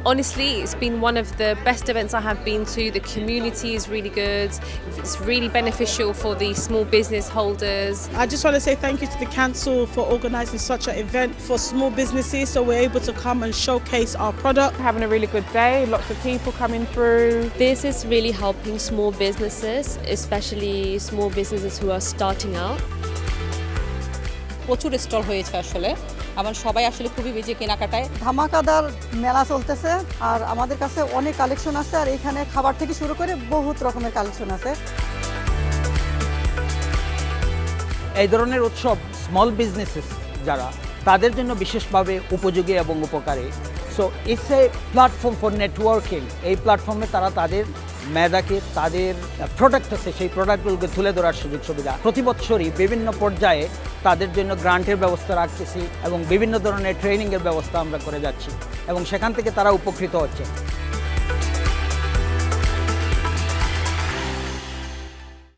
Honestly, it's been one of the best events I have been to. The community is really good. It's really beneficial for the small business holders. I just want to say thank you to the council for organising such an event for small businesses, so we're able to come and showcase our product. Having a really good day, lots of people coming through. This is really helping small businesses, especially small businesses who are starting out. প্রচুর stall হয়েছে আসলে আমার সবাই আসলে খুবই busy কেনাকাটায় ধামাকাদার মেলা চলতেছে আর আমাদের কাছে অনেক কালেকশন আছে আর এখানে খাবার থেকে শুরু করে বহুত রকমের কালেকশন আছে এই ধরনের উৎসব স্মল বিজনেসেস যারা তাদের জন্য বিশেষভাবে উপযোগী এবং উপকারী so it's a platform for networking এই প্ল্যাটফর্মে তারা তাদের মেধাকে তাদের প্রোডাক্ট আছে সেই প্রোডাক্টগুলোকে তুলে ধরার সুযোগ সুবিধা প্রতি বছরই বিভিন্ন পর্যায়ে তাদের জন্য গ্রান্টের ব্যবস্থা রাখতেছি এবং বিভিন্ন ধরনের ট্রেনিংয়ের ব্যবস্থা আমরা করে যাচ্ছি এবং সেখান থেকে তারা উপকৃত হচ্ছে